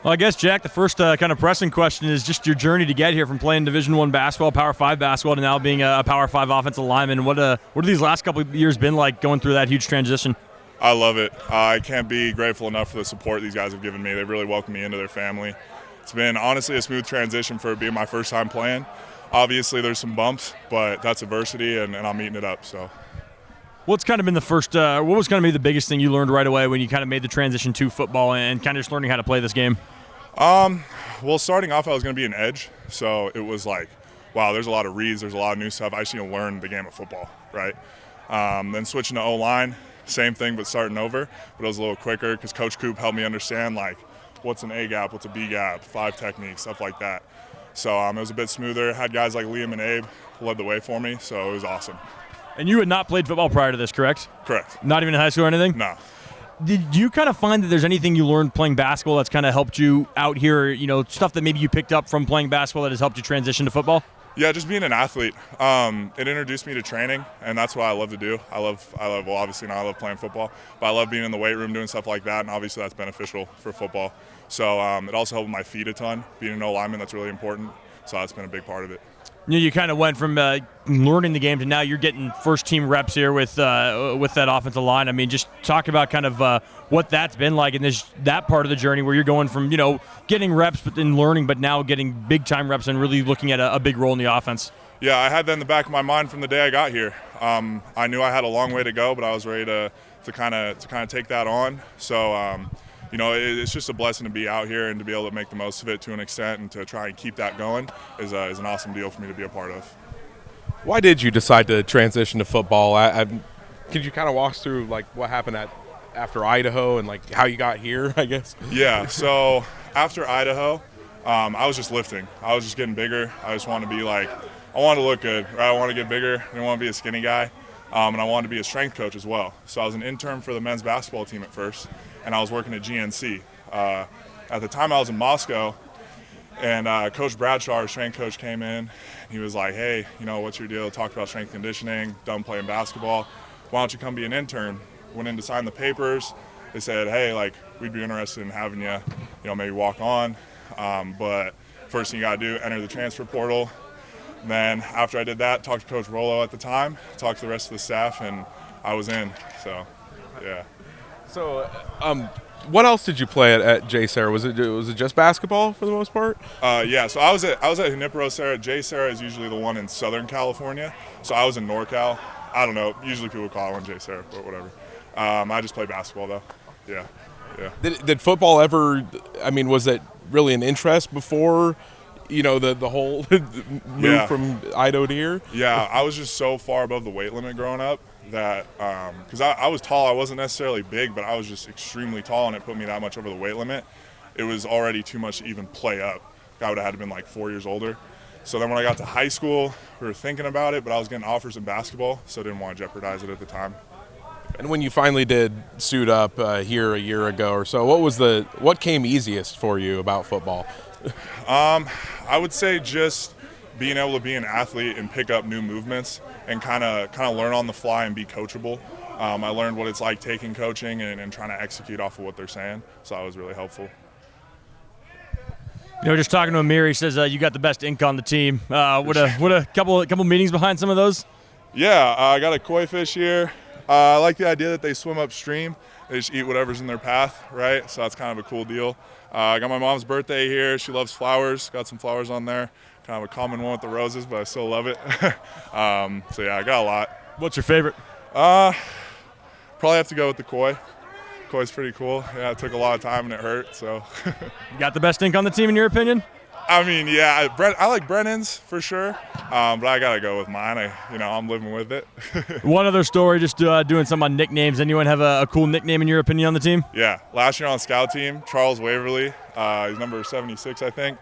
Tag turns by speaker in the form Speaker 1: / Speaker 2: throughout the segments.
Speaker 1: Well, I guess, Jack, the first kind of pressing question is just your journey to get here from playing Division I basketball, Power 5 basketball, to now being a Power 5 offensive lineman. What have these last couple of years been like going through that huge transition?
Speaker 2: I love it. I can't be grateful enough for the support these guys have given me. They've really welcomed me into their family. It's been honestly a smooth transition for it being my first time playing. Obviously, there's some bumps, but that's adversity, and I'm eating it up. So.
Speaker 1: What's kind of been the first? What was kind of maybe the biggest thing you learned right away when you kind of made the transition to football and kind of just learning how to play this game?
Speaker 2: Well, starting off, I was going to be an edge, so it was like, wow, there's a lot of reads, there's a lot of new stuff. I just need to learn the game of football, right? Then switching to O-line, same thing, but starting over, but it was a little quicker because Coach Coop helped me understand like what's an A gap, what's a B gap, 5 techniques, stuff like that. So it was a bit smoother. Had guys like Liam and Abe who led the way for me, so it was awesome.
Speaker 1: And you had not played football prior to this, correct?
Speaker 2: Correct.
Speaker 1: Not even in high school or anything?
Speaker 2: No.
Speaker 1: Did you kind of find that there's anything you learned playing basketball that's kind of helped you out here, stuff that maybe you picked up from playing basketball that has helped you transition to football?
Speaker 2: Yeah, just being an athlete. It introduced me to training, and that's what I love to do. Well, obviously now I love playing football, but I love being in the weight room doing stuff like that, and obviously that's beneficial for football. So it also helped my feet a ton. Being an O-lineman, that's really important, so that's been a big part of it.
Speaker 1: You kind of went from learning the game to now you're getting first-team reps here with that offensive line. I mean, just talk about kind of what that's been like in that part of the journey where you're going from, getting reps but then learning, but now getting big-time reps and really looking at a big role in the offense.
Speaker 2: Yeah, I had that in the back of my mind from the day I got here. I knew I had a long way to go, but I was ready to kind of take that on. So, it's just a blessing to be out here and to be able to make the most of it to an extent, and to try and keep that going is an awesome deal for me to be a part of.
Speaker 3: Why did you decide to transition to football? Could you kind of walk us through like what happened after Idaho and like how you got here, I guess?
Speaker 2: Yeah, so after Idaho, I was just lifting. I was just getting bigger. I just wanted to be I wanted to look good. Right? I wanted to get bigger. I didn't want to be a skinny guy. And I wanted to be a strength coach as well. So I was an intern for the men's basketball team at first, and I was working at GNC. At the time I was in Moscow, and Coach Bradshaw, our strength coach, came in. He was like, hey, what's your deal? Talked about strength conditioning, done playing basketball. Why don't you come be an intern? Went in to sign the papers. They said, hey, we'd be interested in having you, maybe walk on. But first thing you got to do, enter the transfer portal. And then after I did that, talked to Coach Rollo at the time, talked to the rest of the staff, and I was in. So, yeah.
Speaker 3: So, what else did you play at J. Sarah? Was it just basketball for the most part?
Speaker 2: Yeah. So I was at Junipero Sarah. J. Sarah is usually the one in Southern California. So I was in NorCal. I don't know. Usually people call it one J. Sarah, but whatever. I just played basketball though. Yeah. Yeah.
Speaker 3: Did football ever? I mean, was it really an interest before? The whole move from Idaho to here?
Speaker 2: Yeah, I was just so far above the weight limit growing up that because I was tall. I wasn't necessarily big, but I was just extremely tall, and it put me that much over the weight limit. It was already too much to even play up. I would have had to been 4 years older. So then when I got to high school, we were thinking about it, but I was getting offers in basketball, so I didn't want to jeopardize it at the time.
Speaker 3: And when you finally did suit up here a year ago or so, what came easiest for you about football?
Speaker 2: I would say just being able to be an athlete and pick up new movements and kind of learn on the fly and be coachable. I learned what it's like taking coaching and trying to execute off of what they're saying, so that was really helpful.
Speaker 1: Just talking to Amir, he says you got the best ink on the team. What a couple meetings behind some of those?
Speaker 2: Yeah, I got a koi fish here. I like the idea that they swim upstream. They just eat whatever's in their path, right? So that's kind of a cool deal. I got my mom's birthday here. She loves flowers. Got some flowers on there. Kind of a common one with the roses, but I still love it. So yeah, I got a lot.
Speaker 1: What's your favorite?
Speaker 2: Probably have to go with the koi. Koi's pretty cool. Yeah, it took a lot of time and it hurt. So.
Speaker 1: You got the best ink on the team in your opinion?
Speaker 2: I mean, yeah, I like Brennan's for sure, but I gotta go with mine. I'm living with it.
Speaker 1: One other story, just doing some on nicknames. Anyone have a cool nickname in your opinion on the team?
Speaker 2: Yeah, last year on scout team, Charles Waverly, he's number 76, I think.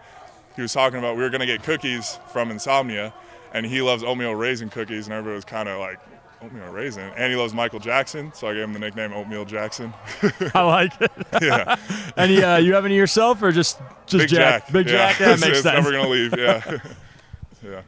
Speaker 2: He was talking about we were gonna get cookies from Insomnia, and he loves oatmeal raisin cookies, and everybody was kind of like, oatmeal raisin, and he loves Michael Jackson, so I gave him the nickname Oatmeal Jackson.
Speaker 1: I like it.
Speaker 2: Yeah.
Speaker 1: Any you have any yourself or just
Speaker 2: Big Jack?
Speaker 1: Big Jack. Yeah, makes
Speaker 2: it's
Speaker 1: sense.
Speaker 2: Never gonna leave. Yeah. Yeah.